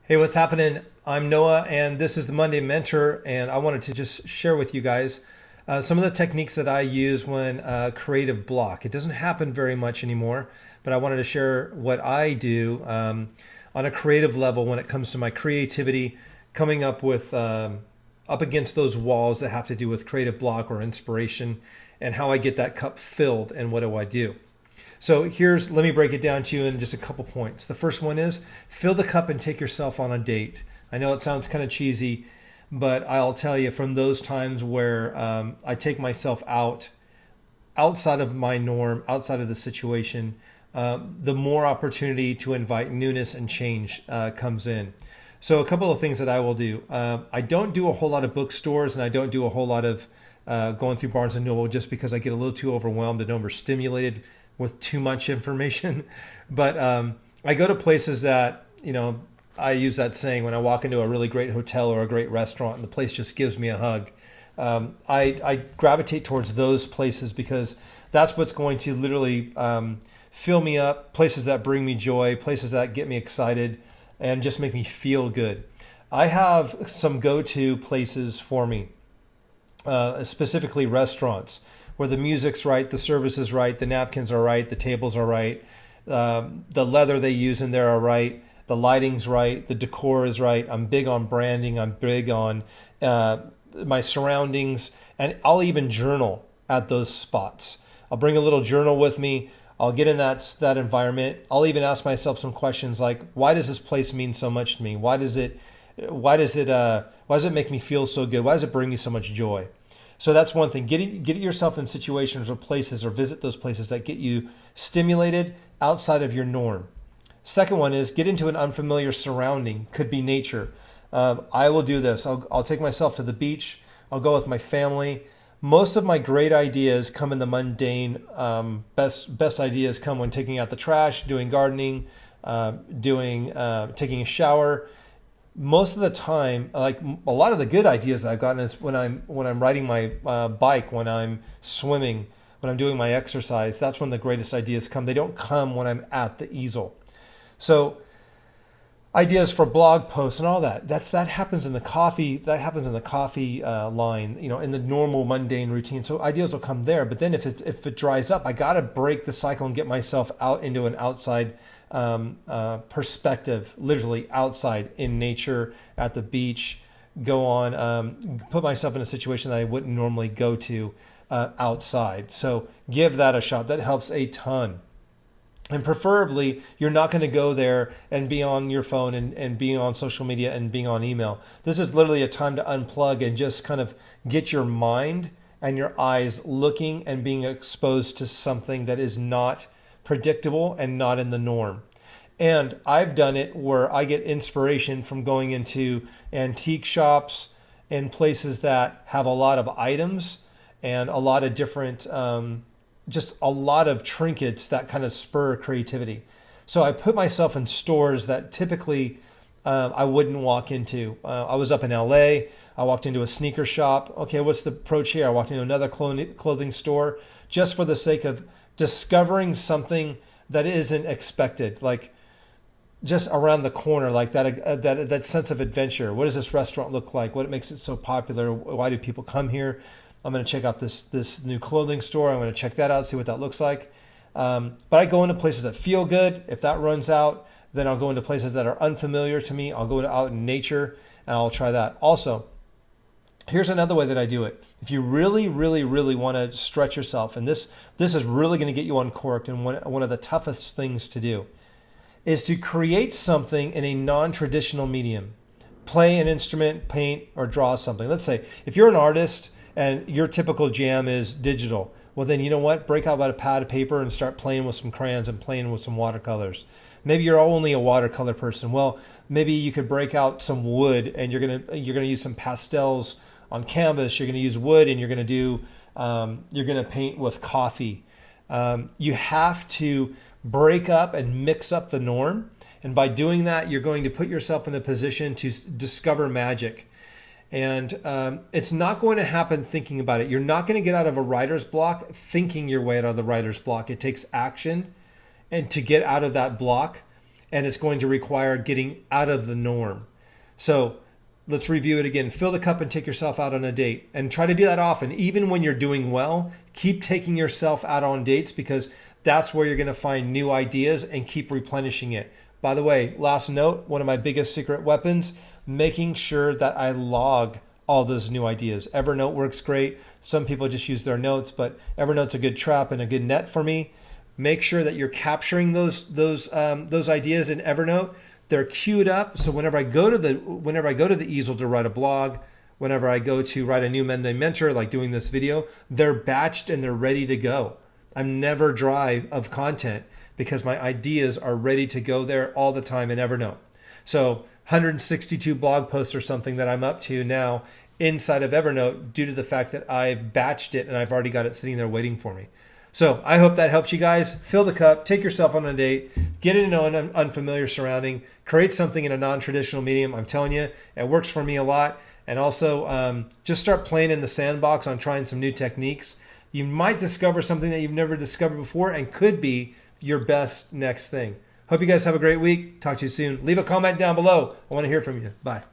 Hey, what's happening? I'm Noah, and this is the Monday Mentor, and I wanted to just share with you guys some of the techniques that I use when creative block. It doesn't happen very much anymore, but I wanted to share what I do on a creative level when it comes to my creativity, coming up with up against those walls that have to do with creative block or inspiration, and how I get that cup filled, and what do I do. So let me break it down to you in just a couple points. The first one is fill the cup and take yourself on a date. I know it sounds kind of cheesy, but I'll tell you from those times where I take myself outside of my norm, outside of the situation, the more opportunity to invite newness and change comes in. So a couple of things that I will do. I don't do a whole lot of bookstores, and I don't do a whole lot of going through Barnes and Noble, just because I get a little too overwhelmed and overstimulated with too much information. But I go to places that, I use that saying when I walk into a really great hotel or a great restaurant and the place just gives me a hug. I gravitate towards those places because that's what's going to literally fill me up, places that bring me joy, places that get me excited and just make me feel good. I have some go-to places for me, specifically restaurants, where the music's right, the service is right, the napkins are right, the tables are right, the leather they use in there are right, the lighting's right, the decor is right. I'm big on branding. I'm big on my surroundings, and I'll even journal at those spots. I'll bring a little journal with me. I'll get in that environment. I'll even ask myself some questions like, why does this place mean so much to me? Why does it make me feel so good? Why does it bring me so much joy? So that's one thing. Get yourself in situations or places, or visit those places that get you stimulated outside of your norm. Second one is get into an unfamiliar surrounding. Could be nature. I will do this. I'll take myself to the beach. I'll go with my family. Most of my great ideas come in the mundane. Best ideas come when taking out the trash, doing gardening, taking a shower. Most of the time, like a lot of the good ideas that I've gotten is when I'm riding my bike, when I'm swimming, when I'm doing my exercise. That's when the greatest ideas come. They don't come when I'm at the easel. So ideas for blog posts and all that. That happens in the coffee. That happens in the coffee line. In the normal mundane routine. So ideas will come there. But then if it dries up, I got to break the cycle and get myself out into an outside perspective, literally outside in nature, at the beach, put myself in a situation that I wouldn't normally go to outside. So give that a shot. That helps a ton. And preferably, you're not going to go there and be on your phone and being on social media and being on email. This is literally a time to unplug and just kind of get your mind and your eyes looking and being exposed to something that is not predictable and not in the norm. And I've done it where I get inspiration from going into antique shops and places that have a lot of items and a lot of different, just a lot of trinkets that kind of spur creativity. So I put myself in stores that typically I wouldn't walk into. I was up in LA. I walked into a sneaker shop. Okay, what's the approach here? I walked into another clothing store just for the sake of discovering something that isn't expected, like just around the corner, like that sense of adventure. What does this restaurant look like? What makes it so popular? Why do people come here? I'm going to check out this new clothing store. I'm going to check that out, see what that looks like. But I go into places that feel good. If that runs out, then I'll go into places that are unfamiliar to me. I'll go out in nature and I'll try that. Also, here's another way that I do it. If you really, really, really want to stretch yourself, and this is really going to get you uncorked, and one of the toughest things to do is to create something in a non-traditional medium. Play an instrument, paint, or draw something. Let's say if you're an artist and your typical jam is digital, well then you know what? Break out about a pad of paper and start playing with some crayons and playing with some watercolors. Maybe you're only a watercolor person. Well, maybe you could break out some wood and you're gonna use some pastels on canvas. You're gonna use wood and you're gonna paint with coffee. You have to break up and mix up the norm. And by doing that, you're going to put yourself in a position to discover magic. And it's not going to happen thinking about it. You're not going to get out of a writer's block thinking your way out of the writer's block. It takes action and to get out of that block. and it's going to require getting out of the norm. So let's review it again. Fill the cup and take yourself out on a date, and try to do that often. Even when you're doing well, keep taking yourself out on dates, because that's where you're going to find new ideas, and keep replenishing it. By the way, last note, one of my biggest secret weapons, making sure that I log all those new ideas. Evernote works great. Some people just use their notes, but Evernote's a good trap and a good net for me. Make sure that you're capturing those ideas in Evernote. They're queued up, so whenever I go to the easel to write a blog, whenever I go to write a new Monday Mentor, like doing this video, they're batched and they're ready to go. I'm never dry of content because my ideas are ready to go there all the time in Evernote. So 162 blog posts or something that I'm up to now inside of Evernote due to the fact that I've batched it and I've already got it sitting there waiting for me. So I hope that helps you guys. Fill the cup, take yourself on a date, get into an unfamiliar surrounding, create something in a non-traditional medium. I'm telling you, it works for me a lot. And also just start playing in the sandbox on trying some new techniques. You might discover something that you've never discovered before and could be your best next thing. Hope you guys have a great week. Talk to you soon. Leave a comment down below. I want to hear from you. Bye.